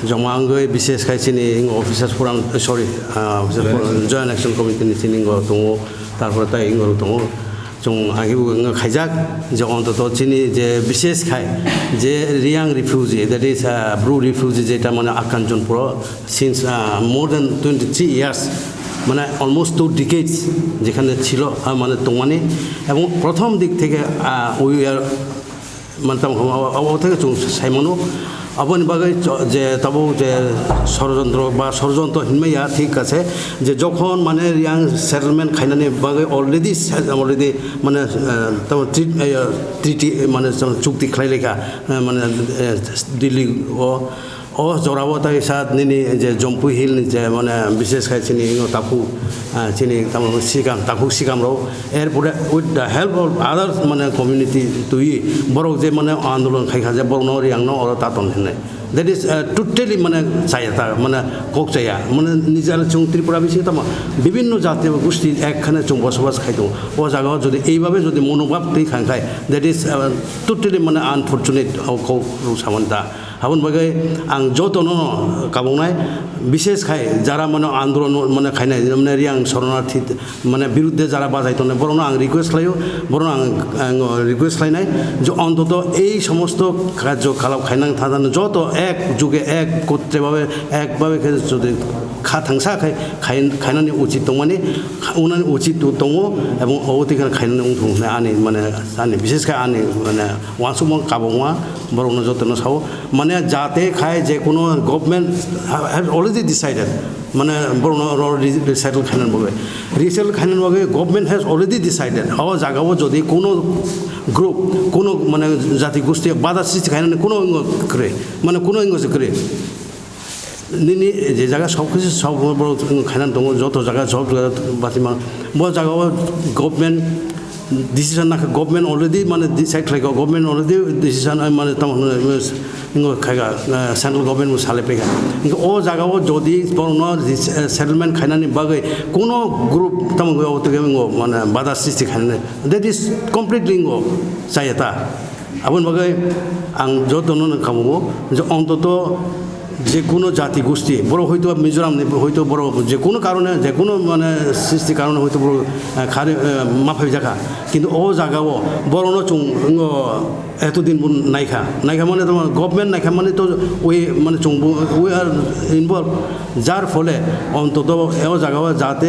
Jomangoi bises kai sini officers puran sorry joint action committee ni sini ngo tongo tarpor ta ingor tongo jong agi bu khaijak je onto chini je bises khai je Reang refugee that is blue refugee jeta mane akanjon pro since more than 23 years মানে almost 2 decades যেখানে ছিল মানে তোমানে এবং প্রথম দিক থেকে we are মানে অবস্থা থেকে সাইমনো আপনি বাগে যে তবু যে ষড়যন্ত্র হিনমাইয়া ঠিক আছে যে যখন মানে রিয়াং সেটেলমেন্ট খাইনানি বাগে অলরেডি মানে ট্রিটি মানে চুক্তি খাইলেখা মানে দিল্লি ও জরাবো তাই সাথ নিনি যে জম্পু হিল যে মানে বিশেষ খাই চিনি তাপু চিনি তাপু সিকামরাও এরপরে with the help of other মানে কমিউনিটি তুই বড় যে মানে আন্দোলন খাইখা যে বড় রিয়াং ওর তাতন হেনে দ্যাট ইজ টোটালি মানে চাইতা মানে কক চাইয়া মানে নিজের চুং ত্রিপুরা বেশি তামা বিভিন্ন জাতীয় গোষ্ঠী একখানে চুং বসবাস খাইতো ও জায়গাও যদি এইভাবে যদি মনোভাব তুই খাই দ্যাট ইজ টোটালি মানে আনফর্চুনেট সামান্তা হাবন বাগে আং যতনো কাবংনাই বিশেষ খাই যারা মানে আন্দোলন মানে খাইনাই মানে রিয়াং শরণার্থী মানে বিরুদ্ধে যারা বাজাইতো না বরং আং রিকোয়েস্ট খাইও বরং আং রিকোয়েস্ট খাইনাই যে অন্তত এই সমস্ত কার্যকলাপ খাইনাং থাকানো যত এক যুগে এক কর্তৃভাবে একভাবে যদি থাংসা খাইনানি উচিত দं মানে উনানি উচিত দङ এবং অবতিখানে খাইনানি উঠুंनाय আনি মানে আনি বিশেষ খাই আনি মানে ওয়াসুম কাবংवा বরং যতনো সাও মানে যাতে খায় যে কোনো গভর্নমেন্ট হ্যাভ অলরেডি ডিসাইডেড মানে বরং রিসেটল খাইনান বগে রিসেটল খাইনান বগে গভর্নমেন্ট হ্যাজ অলরেডি ডিসাইডেড ও জায়গাও যদি কোনো গ্রুপ কোনো মানে জাতি গোষ্ঠী বাধা সৃষ্টি খাইনানি কোনো অঙ্গ করে মানে কোনো অঙ্গ করে নিনি যে জায়গা সব কিছু সব বড় খাইনান দङ যত জায়গা সব বাতিমা বড় জায়গাও গভর্নমেন্ট ডিসিশন না গভর্নমেন্ট অলরেডি মানে ডিসাইড খাইগা গভর্নমেন্ট অলরেডি ডিসিশন মানে তামন খাইগা সেন্ট্রাল গভর্নমেন্ট সালে পেগা ও জায়গাও যদি বড় সেটেলমেন্ট খাইনানি বাগে কোনো গ্রুপ তামন মানে বাধা সৃষ্টি খাইনানি দ্যাট ইজ কমপ্লিটলি চাইতা আপন বাগে আং যতনো খাবো যে অন্তত যে কোনো জাতি গোষ্ঠী বড় হয়তো মিজোরাম হয়তো বড় যে কোনো কারণে যে কোনো মানে সৃষ্টি কারণে হয়তো বড় খারে মাফাই জায়গা কিন্তু ও জায়গাও বড় চুং এতদিন নাইখা মানে তোমার গভর্নমেন্ট নাইখা মানে তো ওই মানে চুং উই আর ইনভলভ যার ফলে অন্তত ও জায়গাও যাতে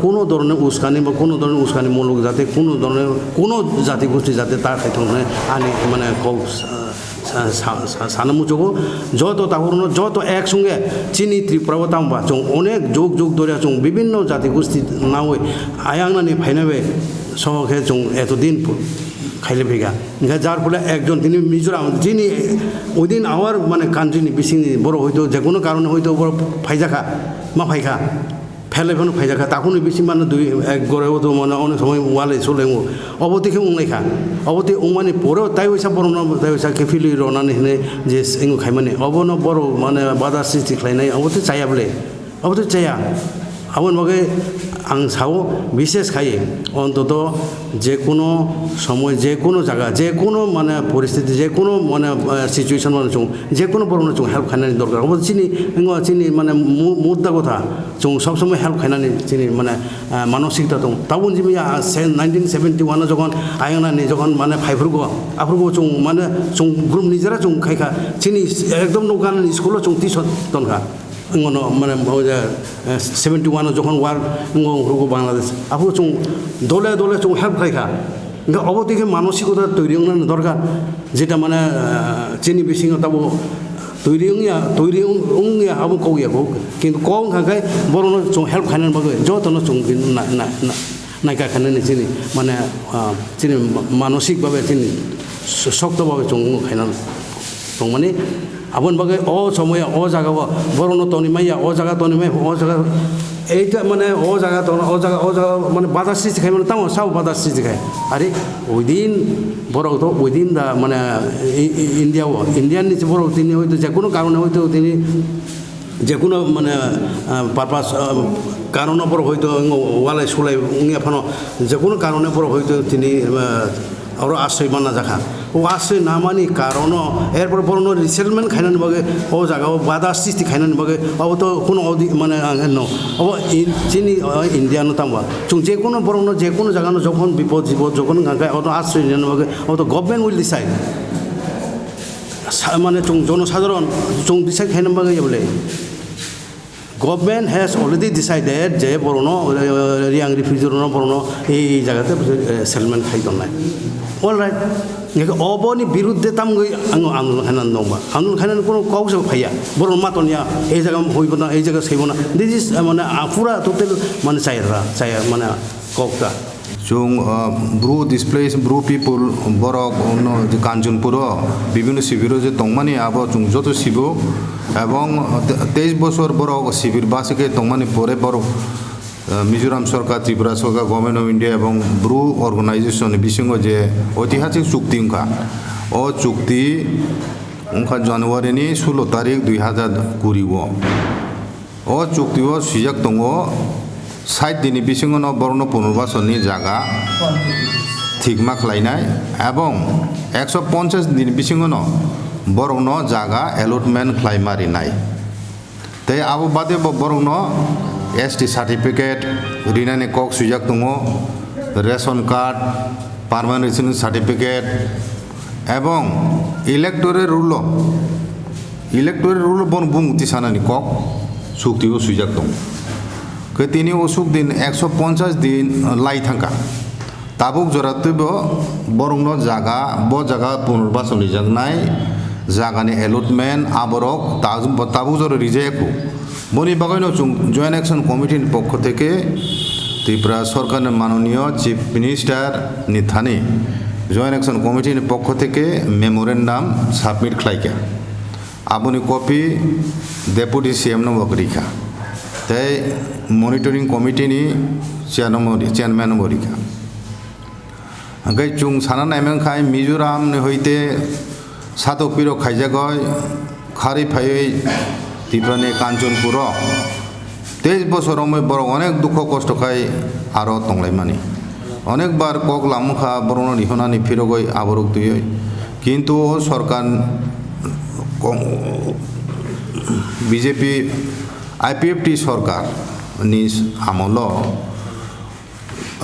কোনো ধরনের উস্কানি বা কোনো ধরনের উস্কানিমূলক যাতে কোনো ধরনের কোনো জাতি গোষ্ঠী যাতে তার ক্ষেত্রে আনি মানে সানামুচোগো যত তাহলে যত একসঙ্গে চিনি ত্রিপুরা তামবা চং অনেক যুগ ধরে চং বিভিন্ন জাতি গোষ্ঠী নাওয়ে আয়াংনানি ফাইনাবে সহকে চং এতদিন খাইলে ভেগা যার ফলে একজন তিনি মিজোরাম যিনি ওই দিন আওয়ার মানে কান্ট্রিনি বিসিং বড় হয়তো যে কোনো কারণে হয়তো বড় ফাইজাখা মা ফাইখা ফেলেফোন ফাইজাখা তখন বেশি মানে দুই এক গড়েও তো মানে অনেক সময় ওয়ালে চলে অবতিকে উংনাইখা অবতি উমানি পরেও তাই ওইসা বড় তাই ওইসা কেফিলি রনানি হেনে যে এঙ্গু খাই মানে অবন বড় মানে বাধা সৃষ্টি খাইনাই অবতি চাইয়া বলে অবতি চাইয়া আপন মগে আং সাও বিশেষ খাই অন্তত যে কোনো সময় যে কোনো জায়গা যে কোনো মানে পরিস্থিতি যে কোনো মানে সিচুয়েশন মানে চুং যে কোনো বড় চুং হেল্প খাইনানি দরকার অবশ্য চিনি মানে মুদ্রা কথা চুং সবসময় হেল্প খাইনানি চিনি মানে মানসিকতা দं তাবন জিমি 1971 যখন আয়নানি যখন মানে আফরগো চুং মানে চুং গ্রুপ নিজেরা চুং খাইখা চিনি একদম নৌকান স্কুলও চুং তিস তনখা মানে 71 যখন ওয়ার বাংলাদেশ আপু চুং দলে চুং হেল্প খাইখা অবতিকে মানসিকতা তৈরি দরকার যেটা মানে চিনি বেশি তাবো তৈরি আবু কৌয়া কিন্তু কম খাই বড় চুং হেল্প খাইনার বাগে যতনো চুং কিন্তু নাইকা খাইনানি চিনি মানে চিনি মানসিকভাবে চিনি শক্তভাবে চুং খাইনান দं মানে আপন বাগে ও সময় ও জায়গা বড় তনিমাইয়া ও জায়গা তনিমাই ও জায়গা এইটা মানে ও জায়গা মানে বাধা সৃষ্টি খাই মানে তাও সাও বাধা সৃষ্টি খায় আরে ওই দিন বড় তো ওই দিন দা মানে ইন্ডিয়ান নিচে বড় তিনি হয়তো যে কোনো কারণে হয়তো তিনি যে কোনো মানে পারপাস কারণের পর হয়তো ওয়ালে সোলাই উঙিয়া ফানো যে কোনো কারণের পর হয়তো তিনি আর আশ্রয় মানা জায়গা ও আশ্রয় না মানি কারণ এরপর বড় রিসেটলমেন্ট খাইনানি বাগে ও জায়গা বাধা সৃষ্টি খাইনানি বাগে ও তো কোনো মানে ও যিনি ইন্ডিয়ানো তামবা চুং যে কোনো বড় যে কোনো জায়গা যখন বিপদ জীবদ যখন গাঙ্গায় ও তো আশ্রয় নিয়ে বাগে ও তো গভর্নমেন্ট উইল ডিসাইড মানে চুং জনসাধারণ চুং ডিসাইড খাইনানি বাগে বলে Government has already decided যে বড়নো রিয়াং রিফিউজির বড়নো এই জায়গাতে সেটেলমেন্ট খাইতো নাই অলরাইট অবনি বিরুদ্ধে তামগৈ আন্দোলন খাইনান দংবা আন্দোলন খাইনান কোনো কাউকে ফাইয়া বড় মাতনিয়া এই জায়গা হইব না এই জায়গা সাইব না দিস ইজ মানে পুরা টোটাল মানে চাই মানে কওকা Chung bru displace bru people borok ono Kanchunpuro bibhinno shibiro je tongmani abo chung joto shibo ebong 23 bochor borok shibir basike tongmani pore borok Mizoram Sarkar Tripura Sarkar Government of India ebong bru organization bisingo je ঐতিহাসিক চুক্তি উনকা ও চুক্তি উনকা জানুয়ারি ni 16 তারিখ 2020 ও চুক্তিও সিজাক দঙ্গো side দিনই বিসিঙ্গন বর্ণ পুনর্বাসনী জায়গা ঠিকমা খাইনাই এবং 150 দিন বিসিঙ্গন বর্ণ জায়গা এলটমেন্ট খাইমারি নাই তাই আবু বাদে বর্ণ এসটি সার্টিফিকেট রিনানি কক সুজাক দङ ration card permanent residence certificate এবং ইলেক্টরের রুল বন বুংতি সানানি কক চুক্তিও সুজাক দङ তিনি অসুখ দিন 150 দিন লাই থাকা তাবুক জরাতব বরং জায়গা জায়গা পুনর্বাসন জাগনাই জায়গানি এলটমেন্ট আবরক তাবুক জর রিজেক্ট বনি বাগাইন জয়েন্ট অ্যাকশন কমিটির পক্ষ থেকে ত্রিপুরা সরকারের মাননীয় চিফ মিনিস্টার নিথানি জয়েন্ট অ্যাকশন কমিটির পক্ষ থেকে মেমোরেন্ডাম সাবমিট খাইকা আবনি কপি ডেপুটি সিএম নবরিকা তাই মনিটরিং কমিটিনি চেয়ারম্যান বরিকা চুং সানা নাইমেন খাই মিজোরাম হইতে সাতক পির খাইজাগয় খারি ফাই ত্রিপুরানি কাঞ্চনপুর 23 বছর বড় অনেক দুঃখ কষ্ট খাই আরো তংলাইমানি অনেকবার কক লামুখা বরণ নিহনানি ফিরগই আবরক দুই কিন্তু সরকার বিজেপি আইপিএফটি সরকার নিজ আমল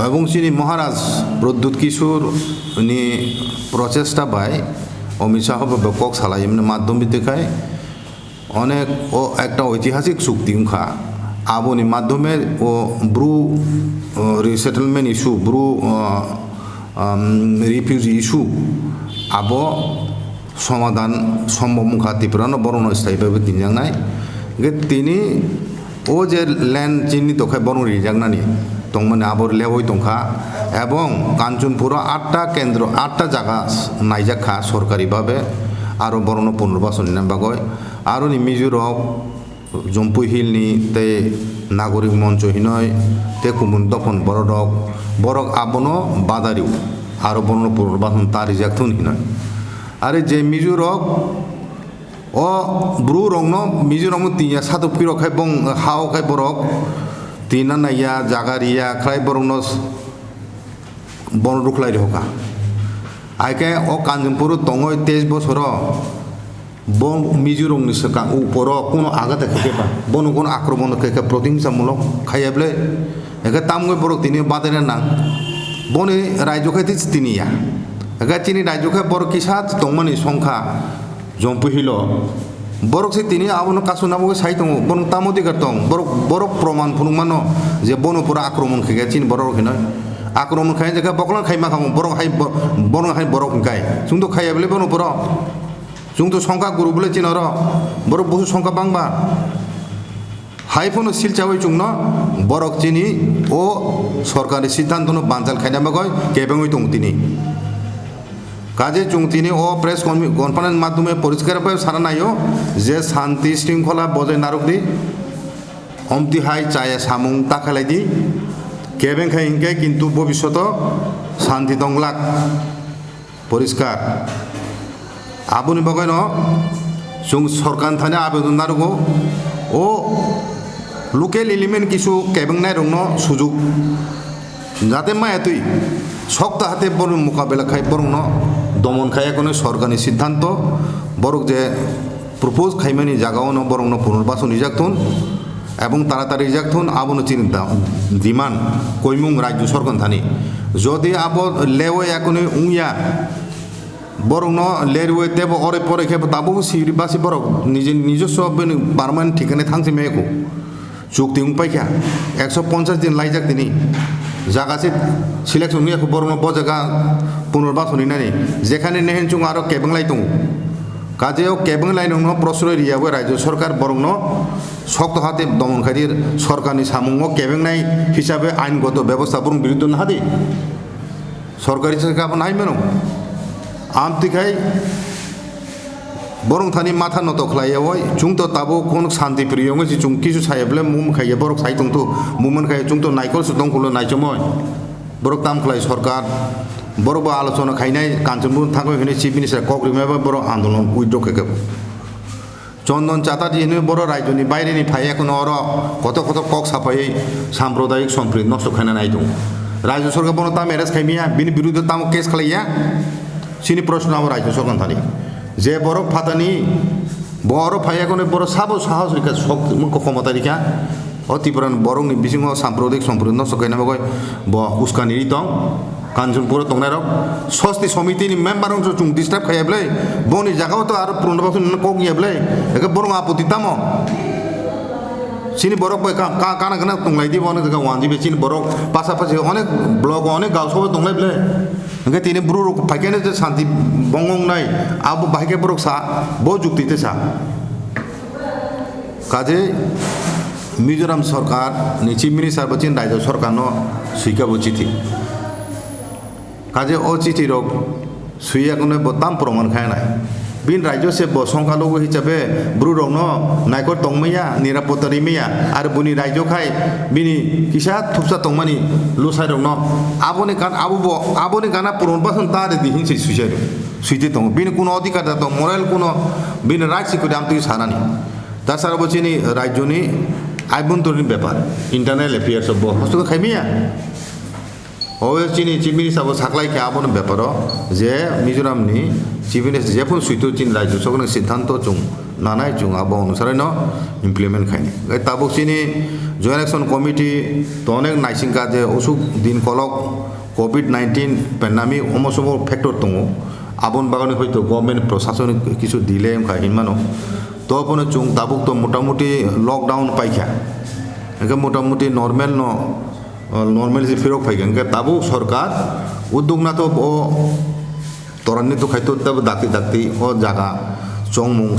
এবং চিনি মহারাজ প্রদ্যুৎ কিশোর নি প্রচেষ্টা বাই অমিত শাহ ব্যাপক সালাই মাধ্যম দেখায় অনেক ও একটা ঐতিহাসিক চুক্তি উনখা আবনি মাধ্যমে ও Bru resettlement issue Bru refugee issue আব সমাধান সম্ভব মুখা ত্রিপুরানো বরণ স্থায়ীভাবে তিনজাংনাই তিনি ও যে ল্যান্ড চিহ্নিত খাই বরং রিজাংনানি তংমানে আবর লেবই তংখা এবং কাঞ্চনপুর 8টা কেন্দ্র 8টা জায়গা নাইজাখা সরকারিভাবে আরও বরণ পুনর্বাসন নামবাগয় আরও নি মিজোরক জম্পু হিলনি তে নাগরিক মঞ্চ হিনয় তে কুমুন দফন বরক আবনো বাদারিও আরও বরণ পুনর্বাসন তার রিজাক্তুন হিনয় আরে যে মিজোরক ও ব্রু রংনো মিজোরাম তিয়া সাতক পিরক খাই বং হাও খাই বরক তিনা নাইয়া জাগারিয়া খাই বরং বন রুখলাই হকা আইকে ও কাঞ্চনপুর দङই 23 বছর বন মিজোরামনি সকা উপর কোনো আঘাত খেকেবা বন কোনো আক্রমণ খেকে প্রতিহিংসামূলক খাইয়াবলে একে তামগৈ বরক তিনি বাদেন না বনে রাজ্য খাইতে তিনিয়া একে চিনি রাজ্য খাই বড় কিসাত দংমানি সংখ্যা জম্পুহিল বরক সে তিনি আবনো কাছু নামকে সাই দङ বন তামদিকার দং বরক প্রমাণ ফুনুমানো যে বনপুরা আক্রমণ খেকে চিন বড় নয় আক্রমণ খাই জায়গা বকলা খাইমা খামো বরং খাই বরক খাই जोंथ' খাইয়াবলে বনপুর जोंथ' সংখ্যা গুরু বলে চিনর বরক বহু সংখ্যা বাংবা হাইফোন শিলচাওই চুংন বরক চিনি ও সরকারি সিদ্ধান্ত বানজাল খাইনাবাগয় কেবেঙই দং তিনি কাজে চুংতিনি ও প্রেস কনফারেন্স মাধ্যমে পরিষ্কারভাবে সারানাইও যে শান্তি শৃঙ্খলা বজায় নারক দি অমতি হাই চায়ে সামুং তাকালাই দি কেবেং খাই হিংকে কিন্তু ভবিষ্যৎ শান্তি দংলাক পরিষ্কার আবুনি বগাই ন जों সরকার থানে আবেদন নারগো ও লোকেল এলিমেন্ট কিছু কেবেংনাই রংনো সুযোগ যাতে মায়া তুই শক্ত হাতে বরং মোকাবেলা খাই বরং দমন খাই কোনো সরকারি সিদ্ধান্ত বরং যে প্রপোজ খাইমানি জায়গাও বরং পুনর্বাসন ইজাকথুন এবং তাড়াতাড়ি ইজাকথুন আবনো চিন্তা ডিমান্ড কৈমুং রাজ্য সরকার থানি যদি আব লেওয়ে এখন উইয়া বরং লেরওয়ে দেব অরে পরে খেব তাবো সিরিবাসী বরং নিজস্ব পারমানেন্ট ঠিকানে থাকছে মেয়েকো চুক্তি উপাইখা 150 দিন লাইজাক তিনি জায়গাছে সিলেকশন নিয়ে বরং বজায়গা পুনর্বাসনী নানি যেখানে নেহেন চুং আরো কেবেংলাই দङ কাজেও কেবেংলাই নং প্রশ্রয় রিয়াবো রাজ্য সরকার বরং শক্ত হাতে দমনকারীর সরকারি সামুঙ্গ কেবেংনাই হিসাবে আইনগত ব্যবস্থা বরং বিরুদ্ধ না হাতে সরকারি সামনে নাই মেনো আমতিখাই বরং থানি মাথা নত খাইয়াও চুং তো তাবো কোন শান্তি প্রিয় গেছি চুং কিছু সাইবলে মুম খাইয়ে বরং সাই তো মুমন খাইয়ে চুং তো নাইকল সুতং খুলো নাইচময় বরং তাম খাই সরকার বরং আলোচনা খাইনাই কাঞ্চনপুর থাকো এখানে চিফ মিনিস্টার কগ্রিমাবে বড় আন্দোলন উইড্র খেকে চন্দন চাতা দিয়ে বড় রাজ্যনি বাইরেনি ফাই এখন অর কত কত কক সাফাই সাম্প্রদায়িক সম্প্রীতি নষ্ট খাইনা নাই দङ রাজ্য সরকার বড় তাম এরেস্ট খাইমিয়া বিনি বিরুদ্ধে তাম কেস খাইয়া সিনি প্রশ্ন আমার রাজ্য সরকার থানি যে বড় ফাতানি বড় ফাইয়া কোনো বড় সাবো সাহস রেখা শক্তি ক্ষমতা রেখা অতিপুরান বরং বিসিংহ সাম্প্রদায়িক সম্প্রীতি নষ্ট খাইনা ব উস্কানি দং কাঞ্চনপুর দংনার স্বস্তি সমিতিনি মেম্বার অংশ চুং ডিস্টার্ব খাইয়াবলে বনি জায়গাও তো আর পুনর্বাসন কক নিয়াবলে একে বরং আপত্তি তাম চিনি বরক কানা কানা দংলাই দি অনেক জায়গা ওয়ানজিবে চিনি বরক পাশাপাশি অনেক ব্লক অনেক গাঁও সবাই দংলাইবলে একে তিনি ব্রু ফাইকানে যে শান্তি বঙ্গং নাই আবু বাহিকে বরক সা বহু যুক্তিতে সা কাজে মিজোরাম সরকার চিফ মিনিস্টার বচিন রাজ্য সরকার সুইকাবো চিঠি কাজে ও চিঠি রোগ সুইয়া কোনো বদাম প্রমাণ খায় নাই বিন রাজ্য সে সংখ্যালঘু হিসাবে ব্রু রং নাইকর তংমাইয়া নিরাপত্তা রিমিয়া আর বুনি রাজ্য খাই বিনি কিসা থুপসা তংমানি লুসাই রং আবনি গান আবনি গানা পুনর্বাসন তারে দিহিনছে সুইসাই সুইতে দङ বিনি কোনো অধিকার দङ মোরাল কোনো বিনি রাইট সিকিউরিটি আমি তুই সারানি তাছাড়া বলছিনি রাজ্যনি আভ্যন্তরীণ ব্যাপার ইন্টারনাল অ্যাফেয়ার্স হস্তকে খাইমিয়া ওয়ে চিনি চিফ মিনিস্টার সাকলাই খেয়াবন ব্যাপার যে মিজোরামনি চিফ মিনিস্টার যেফোন সুইতো চিন রাজ্য সরকারের সিদ্ধান্ত চুং নানাই চুং আবো অনুসারে ইমপ্লিমেন্ট খাইনি তাবো চিনি জয়েন্ট অ্যাকশন কমিটি তো অনেক নাইসিংকা যে অসুখ দিন কলক COVID-19 প্যান্ডামিক অমসম ফ্যাক্টর দङ আবন বাগানে হয়তো গভর্নমেন্ট প্রশাসনিক কিছু দিলে হিনমানো তো আপনি চুং তাবুক তো মোটামুটি লকডাউন পাইখা একে মোটামুটি নর্মালি ফেরক ফাইগেন তাবো সরকার উদ্যোগ না তো ও ত্বরান্বিত খাইতো তাবো দাক্তি ও জায়গা চংমুং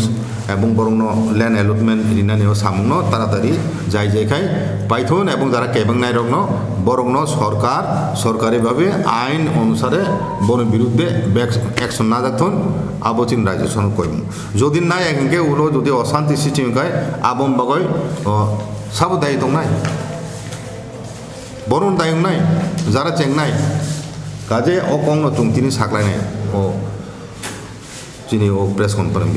এবং বরং ল্যান্ড অ্যালটমেন্ট রিনানি সামুং তাড়াতাড়ি যাই খাই পাইথন এবং যারা কেবেং নাই রং বরং সরকার সরকারিভাবে আইন অনুসারে বনের বিরুদ্ধে অ্যাকশন না যাতন আবচিন রাজ্য সরকার কইম যদি নাই একে উলো যদি অশান্তি সৃষ্টি খায় আবম বাগৈ সাবো দায়ী দং নাই বরং দায়ং নাই যারা চেংনাই কাজে ও কং চুং তিনি সাকলাইনাই ও চিনি ও প্রেস কনফারেন্স